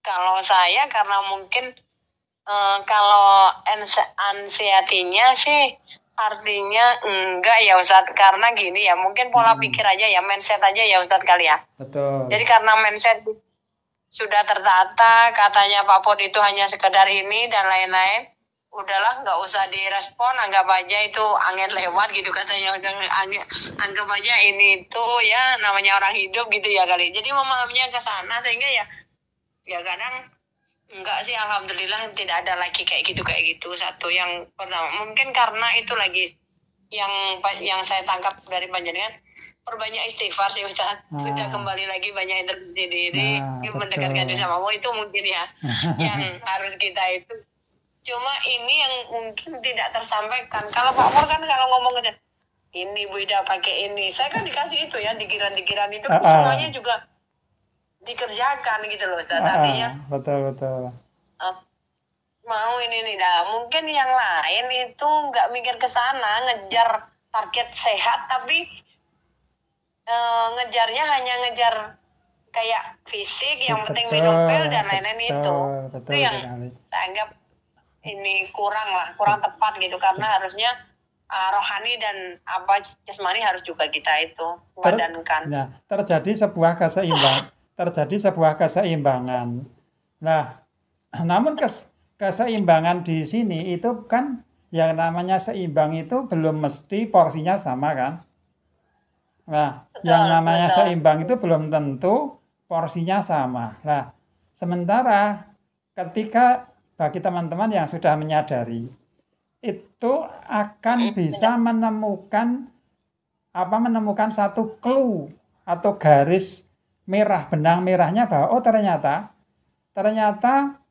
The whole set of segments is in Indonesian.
Kalau saya karena mungkin kalau anxiety-nya sih artinya enggak ya Ustadz, karena gini ya, mungkin pola pikir aja ya, mindset aja ya Ustadz kali ya. Betul. Jadi karena mindset sudah tertata, katanya Pak Pod itu hanya sekedar ini dan lain-lain, udahlah nggak usah direspon, anggap aja itu angin lewat gitu katanya, anggap aja ini tuh ya namanya orang hidup gitu ya kali. Jadi memahaminya ke sana sehingga ya kadang enggak sih, alhamdulillah tidak ada lagi kayak gitu. Satu yang pertama mungkin karena itu lagi yang saya tangkap dari panjenengan, perbanyak istighfar sih Ustaz. Sudah kembali lagi banyak introspeksi diri, mendekatkan diri sama Allah, itu mungkin ya yang harus kita itu. Cuma ini yang mungkin tidak tersampaikan. Kalau Pak Mur kan kalau ngomong aja, ini Bu Ida pakai ini, saya kan dikasih itu ya, dikiran itu semuanya juga dikerjakan gitu loh Ustaz. Artinya betul. Mau ini nih dah. Mungkin yang lain itu nggak mikir ke sana, ngejar target sehat, tapi ngejarnya hanya ngejar kayak fisik, yang penting minum pil dan lain-lain itu. Itu yang saya anggap ini kurang tepat gitu, karena harusnya rohani dan jasmani harus juga kita itu padankan. Nah, terjadi sebuah keseimbangan. Nah, namun keseimbangan di sini itu kan yang namanya seimbang itu belum mesti porsinya sama kan. Nah, yang namanya seimbang itu belum tentu porsinya sama. Nah, sementara ketika bagi teman-teman yang sudah menyadari, itu akan bisa menemukan satu clue atau garis merah, benang merahnya bahwa oh ternyata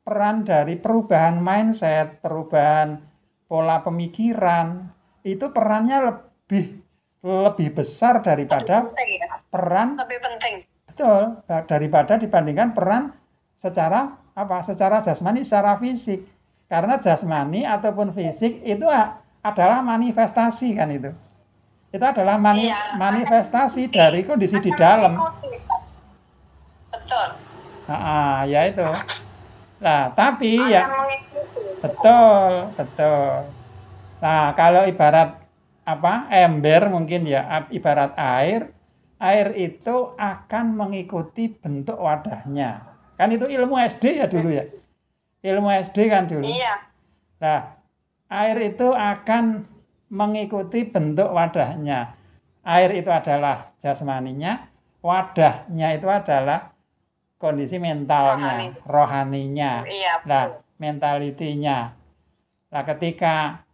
peran dari perubahan mindset, perubahan pola pemikiran itu perannya lebih besar daripada peran lebih penting. Betul, daripada dibandingkan peran secara jasmani, secara fisik. Karena jasmani ataupun fisik itu adalah manifestasi kan itu. Itu adalah manifestasi dari kondisi di dalam. Betul. Ya itu. Nah, tapi ya betul. Nah, kalau ibarat ember mungkin ya, ibarat air itu akan mengikuti bentuk wadahnya. Kan itu ilmu SD ya dulu ya. Ilmu SD kan dulu. Iya. Nah, air itu akan mengikuti bentuk wadahnya. Air itu adalah jasmaninya, wadahnya itu adalah kondisi mentalnya, rohaninya. Iya. Nah, mentalitinya. Nah, ketika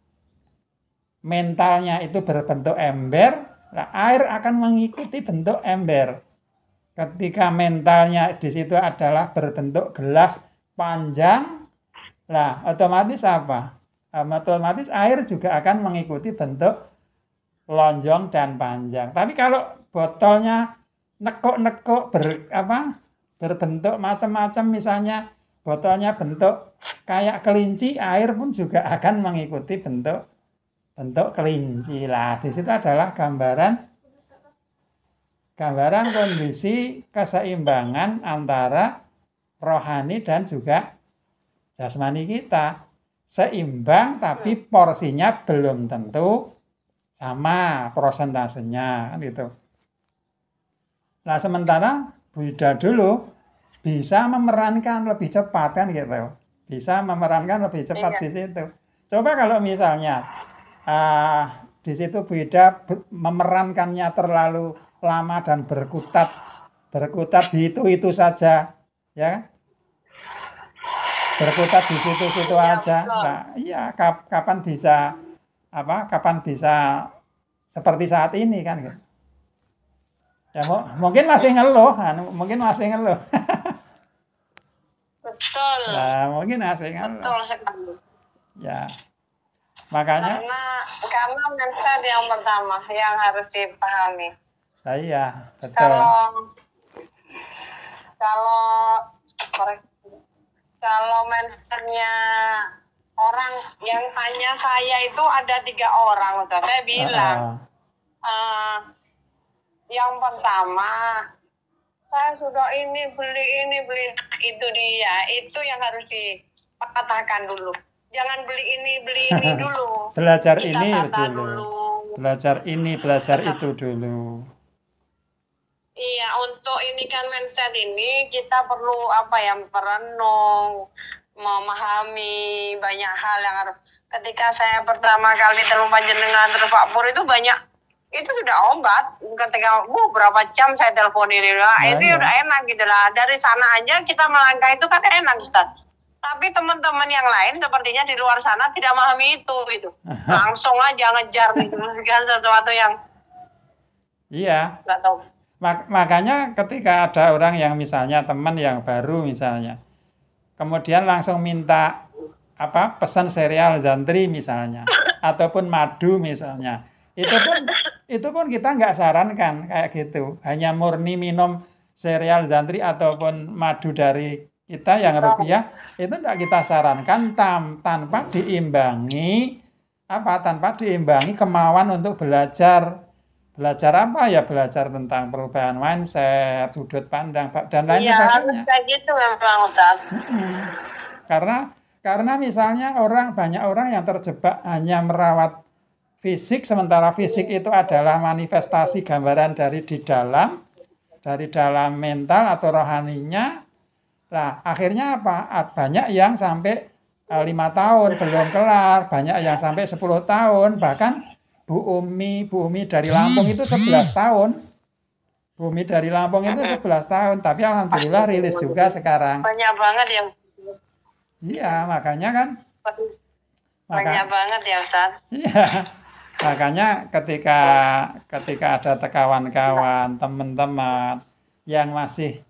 mentalnya itu berbentuk ember, nah, air akan mengikuti bentuk ember. Ketika mentalnya di situ adalah berbentuk gelas panjang, nah otomatis apa? Otomatis air juga akan mengikuti bentuk lonjong dan panjang. Tapi kalau botolnya nekuk-nekuk berbentuk macam-macam, misalnya botolnya bentuk kayak kelinci, air pun juga akan mengikuti bentuk kelinci. Lah, di situ adalah gambaran kondisi keseimbangan antara rohani dan juga jasmani kita. Seimbang tapi porsinya belum tentu sama prosentasenya gitu. Nah, sementara Bu Ida dulu bisa memerankan lebih cepat kan gitu. Bisa memerankan lebih cepat di situ. Coba kalau misalnya di situ Bu Ida memerankannya terlalu lama dan berkutat di itu saja, ya, berkutat di situ aja. Nah, iya, kapan bisa seperti saat ini kan? Ya, mungkin masih ngeluh. Betul. Nah, mungkin masih ngeluh. Betul sekali. Ya. Makanya karena mindset yang pertama yang harus dipahami. Iya, betul. Kalau mindsetnya orang yang tanya saya itu ada 3 orang, saya bilang yang pertama saya sudah ini beli. Nah, itu dia, itu yang harus dipatahkan dulu. Jangan beli ini dulu. Belajar Kita ini tata dulu. dulu. Belajar ini, belajar itu dulu. Iya, untuk ini kan mindset ini kita perlu apa ya, merenung, memahami banyak hal yang harus. Ketika saya pertama kali telepon panjenengan terus Pak Pur itu banyak, itu sudah obat. Ketika berapa jam saya telepon ini lah, Nah, itu iya. udah enak gitu lah. Dari sana aja kita melangkah itu kan enak, Ustaz. Tapi teman-teman yang lain sepertinya di luar sana tidak memahami itu gitu. Langsung aja ngejar gitu, kan sesuatu yang Iya. nggak tahu. Makanya ketika ada orang yang misalnya teman yang baru misalnya, kemudian langsung minta pesan serial Zantri misalnya, ataupun madu misalnya, itu pun kita nggak sarankan kayak gitu. Hanya murni minum serial Zantri ataupun madu dari kita yang ruqyah, itu tidak kita sarankan tanpa diimbangi kemauan untuk belajar. Belajar apa ya? Belajar tentang perubahan mindset, sudut pandang, dan lain Iya, harus sebagainya. kayak gitu memang, Ustaz. Karena misalnya banyak orang yang terjebak hanya merawat fisik, sementara fisik itu adalah manifestasi gambaran dari dalam mental atau rohaninya. Nah, akhirnya apa? Banyak yang sampai 5 tahun belum kelar, banyak yang sampai 10 tahun, bahkan Bu Umi dari Lampung itu 11 tahun. Bu Umi dari Lampung itu 11 tahun, tapi alhamdulillah rilis juga sekarang. Banyak banget yang Iya, makanya kan. banyak banget ya, Ustaz. Iya. Makanya ketika ada kawan-kawan, teman-teman yang masih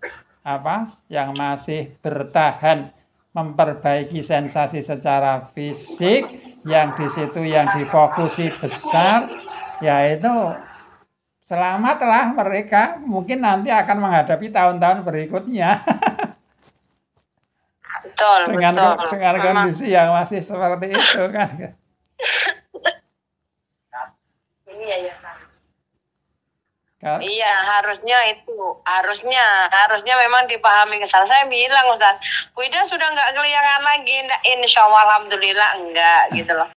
bertahan memperbaiki sensasi secara fisik, yang di situ yang difokusi besar, yaitu selamatlah mereka, mungkin nanti akan menghadapi tahun-tahun berikutnya. Betul, dengan betul. kondisi yang masih seperti itu kan. Iya, ya. Iya, harusnya memang dipahami kesalahan. Saya bilang, Ustaz, Wida sudah nggak kelihatan lagi, insya Allah alhamdulillah enggak gitu loh.